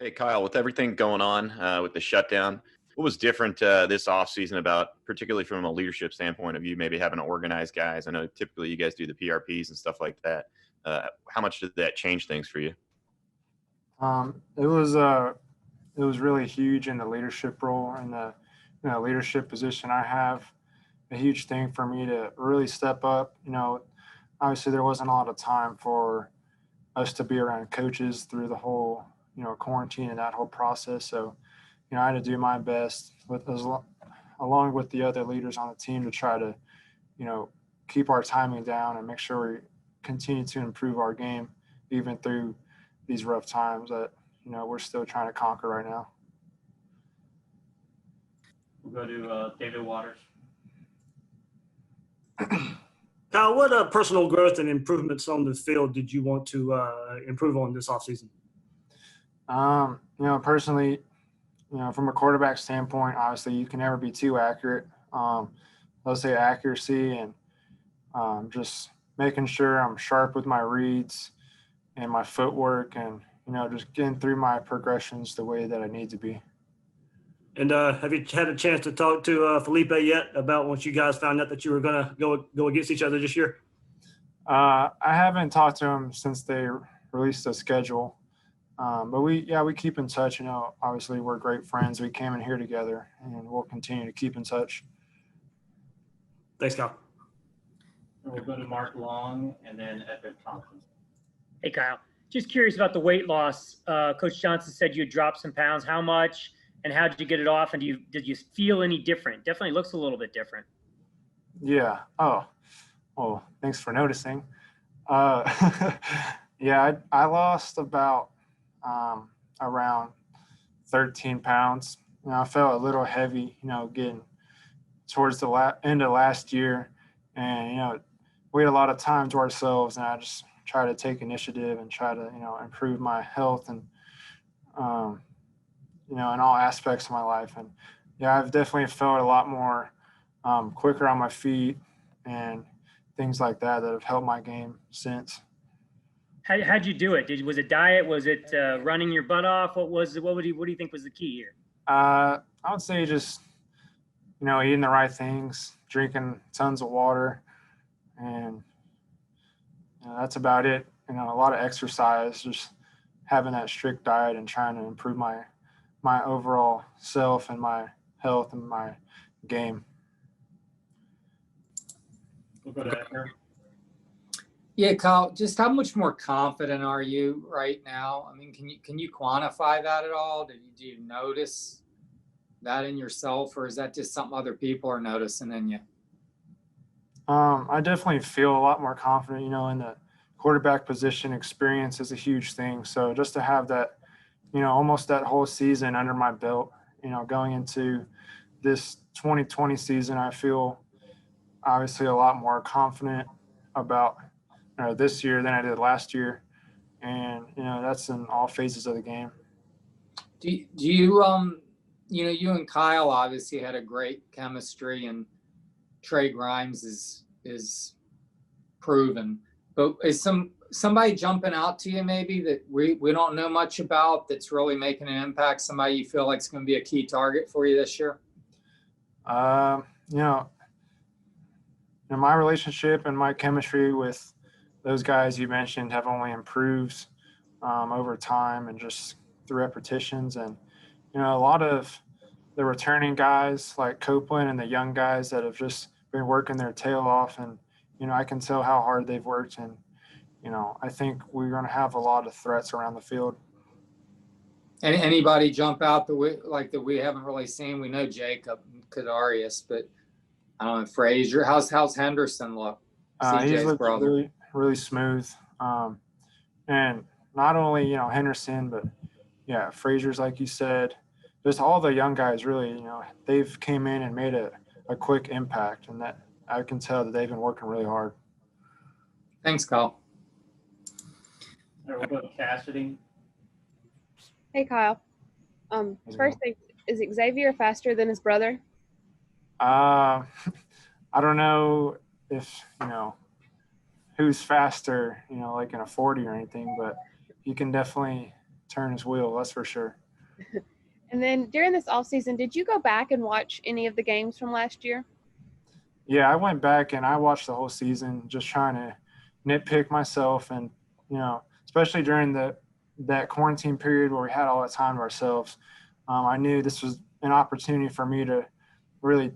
Hey Kyle, with everything going on with the shutdown, what was different this offseason about, particularly from a leadership standpoint of you maybe having to organize guys? I know typically you guys do the PRPs and stuff like that. How much did that change things for you? It was really huge in the leadership role and the leadership position I have. A huge thing for me to really step up. Obviously there wasn't a lot of time for us to be around coaches through the whole quarantine and that whole process. So I had to do my best along with the other leaders on the team to try to you know keep our timing down and make sure we continue to improve our game even through these rough times that we're still trying to conquer right now. We'll go to David Waters. Kyle, what personal growth and improvements on the field did you want to improve on this offseason? Personally, from a quarterback standpoint, obviously you can never be too accurate. Let's say accuracy and just making sure I'm sharp with my reads and my footwork and, just getting through my progressions the way that I need to be. And have you had a chance to talk to Felipe yet about once you guys found out that you were going to go against each other this year? I haven't talked to him since they released the schedule. But we keep in touch. Obviously we're great friends. We came in here together and we'll continue to keep in touch. Thanks, Kyle. And we'll go to Mark Long and then Edwin Thompson. Hey, Kyle. Just curious about the weight loss. Coach Johnson said you dropped some pounds. How much and how did you get it off? And did you feel any different? Definitely looks a little bit different. Yeah. Oh, well, thanks for noticing. Yeah, I lost about around 13 pounds. I felt a little heavy, getting towards the end of last year. And, we had a lot of time to ourselves, and I just try to take initiative and try to, improve my health and, in all aspects of my life. And, yeah, I've definitely felt a lot more quicker on my feet and things like that have helped my game since. How'd you do it? Was it diet? Was it running your butt off? What do you think was the key here? I would say just, eating the right things, drinking tons of water, and that's about it. A lot of exercise, just having that strict diet and trying to improve my overall self and my health and my game. We'll go to Edgar. Yeah, Kyle, just how much more confident are you right now? I mean, can you quantify that at all? Do you notice that in yourself, or is that just something other people are noticing in you? I definitely feel a lot more confident, in the quarterback position. Experience is a huge thing. So just to have that, almost that whole season under my belt, going into this 2020 season, I feel obviously a lot more confident about this year than I did last year. And, that's in all phases of the game. Do you, you and Kyle obviously had a great chemistry, and Trey Grimes is proven, but is somebody jumping out to you maybe that we don't know much about that's really making an impact? Somebody you feel like is going to be a key target for you this year? My relationship and my chemistry with those guys you mentioned have only improved over time and just through repetitions. And, a lot of the returning guys like Copeland and the young guys that have just been working their tail off. And, I can tell how hard they've worked. And, I think we're going to have a lot of threats around the field. Anybody jump out that we haven't really seen? We know Jacob Kadarius, but I don't know, Frazier. How's Henderson look? He's looked brother. really, really smooth. And not only, Henderson, but yeah, Frazier's, like you said, just all the young guys really, they've came in and made a quick impact, and that I can tell that they've been working really hard. Thanks, Kyle. All right, we'll go to Cassidy. Hey, Kyle. First thing, is Xavier faster than his brother? I don't know if, who's faster, like in a 40 or anything, but he can definitely turn his wheel. That's for sure. And then during this off season, did you go back and watch any of the games from last year? Yeah, I went back and I watched the whole season, just trying to nitpick myself, and especially during that quarantine period where we had all that time to ourselves. I knew this was an opportunity for me to really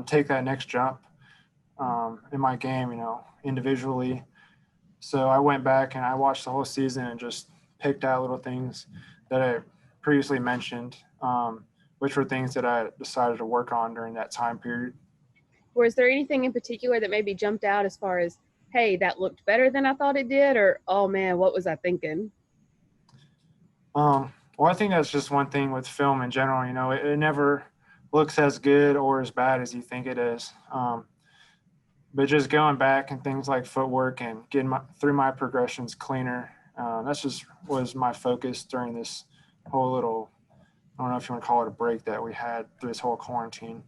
take that next jump in my game, individually. So I went back and I watched the whole season and just picked out little things that I previously mentioned, which were things that I decided to work on during that time period. Was there anything in particular that maybe jumped out as far as, hey, that looked better than I thought it did, or, oh man, what was I thinking? Well, I think that's just one thing with film in general. It never looks as good or as bad as you think it is. But just going back and things like footwork and getting through my progressions cleaner, that's just was my focus during this whole little, I don't know if you want to call it a break that we had through this whole quarantine.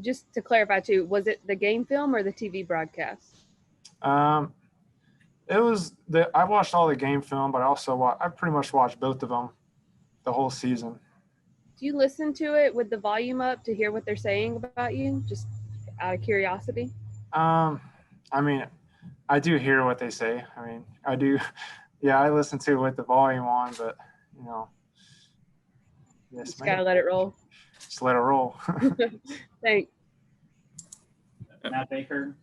Just to clarify too, was it the game film or the TV broadcast? It was I watched all the game film, but I pretty much watched both of them the whole season. Do you listen to it with the volume up to hear what they're saying about you, just out of curiosity? I mean, I do hear what they say. I mean, I do. Yeah, I listen to it with the volume on, but yes, Just gotta let it roll. Just let it roll. Thanks. Matt Baker.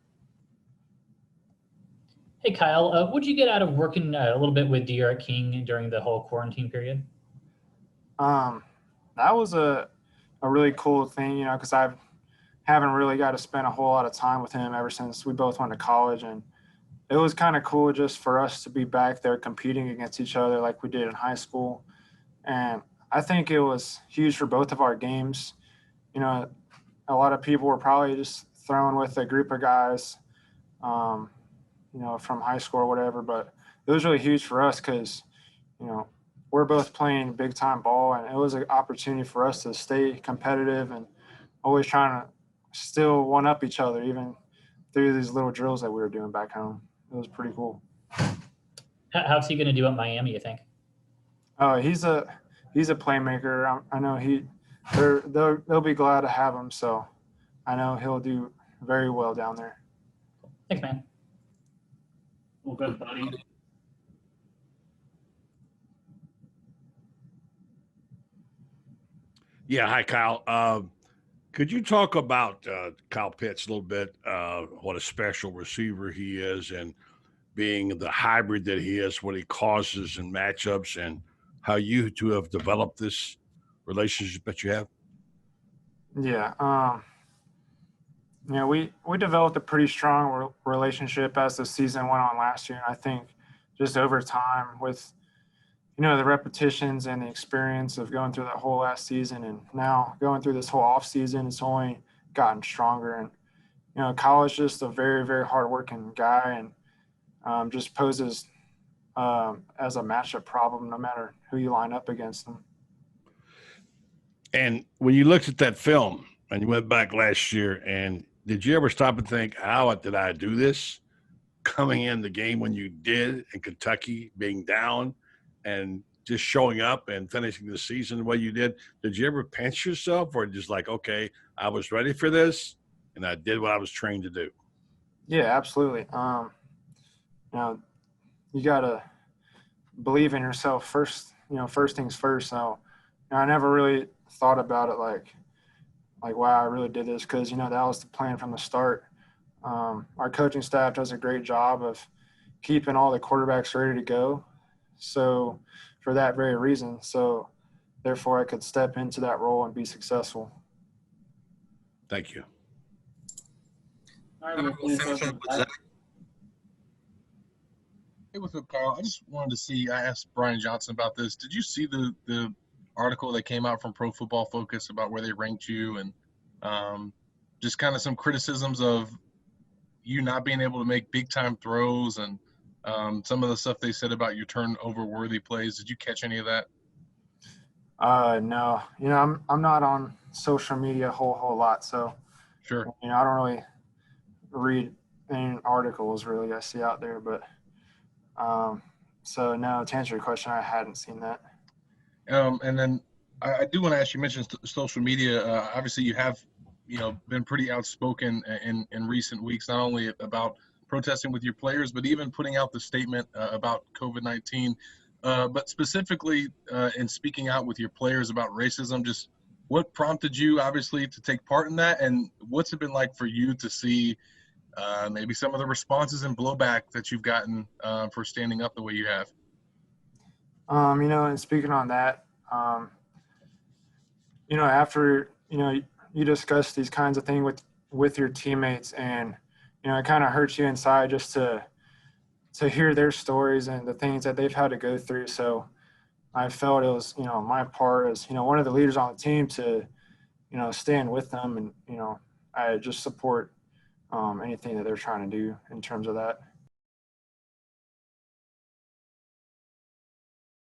Hey, Kyle, what'd you get out of working a little bit with De'Aaron King during the whole quarantine period? That was a really cool thing, because I haven't really got to spend a whole lot of time with him ever since we both went to college. And it was kind of cool just for us to be back there competing against each other like we did in high school. And I think it was huge for both of our games. A lot of people were probably just thrown with a group of guys, from high school or whatever. But it was really huge for us because, we're both playing big time ball, and it was an opportunity for us to stay competitive and always trying to still one up each other, even through these little drills that we were doing back home. It was pretty cool. How's he going to do at Miami, you think? Oh, he's a playmaker. I know they'll be glad to have him. So I know he'll do very well down there. Thanks, man. Well, good, buddy. Yeah, hi, Kyle. Could you talk about Kyle Pitts a little bit, what a special receiver he is, and being the hybrid that he is, what he causes in matchups, and how you two have developed this relationship that you have? Yeah. We developed a pretty strong relationship as the season went on last year. And I think just over time with, the repetitions and the experience of going through that whole last season and now going through this whole off season, it's only gotten stronger. And, Kyle is just a very, very hardworking guy and just poses as a matchup problem no matter who you line up against him. And when you looked at that film and you went back last year, and did you ever stop and think, how did I do this? Coming in the game when you did in Kentucky, being down and just showing up and finishing the season the way you did you ever pinch yourself, or just like, okay, I was ready for this and I did what I was trained to do? Yeah, absolutely. You got to believe in yourself first, first things first. So I never really thought about it like, wow, I really did this, because, that was the plan from the start. Our coaching staff does a great job of keeping all the quarterbacks ready to go. So for that very reason, so therefore I could step into that role and be successful. Thank you. All right, we'll finish up with Zach. Hey, what's up, Carl? I just wanted to see, I asked Brian Johnson about this. Did you see the article that came out from Pro Football Focus about where they ranked you, and just kind of some criticisms of you not being able to make big time throws, and some of the stuff they said about your turnover worthy plays? Did you catch any of that? No, I'm not on social media a whole lot, so Sure. I don't really read any articles really I see out there, but So no, to answer your question, I hadn't seen that. And then I do want to ask you, mentioned social media. Obviously, you have, been pretty outspoken in recent weeks, not only about protesting with your players, but even putting out the statement about COVID-19. But specifically in speaking out with your players about racism, just what prompted you, obviously, to take part in that, and what's it been like for you to see maybe some of the responses and blowback that you've gotten for standing up the way you have? And speaking on that, after, you discuss these kinds of things with your teammates, and, it kind of hurts you inside just to hear their stories and the things that they've had to go through. So I felt it was, my part as, one of the leaders on the team to, stand with them, and, I just support anything that they're trying to do in terms of that.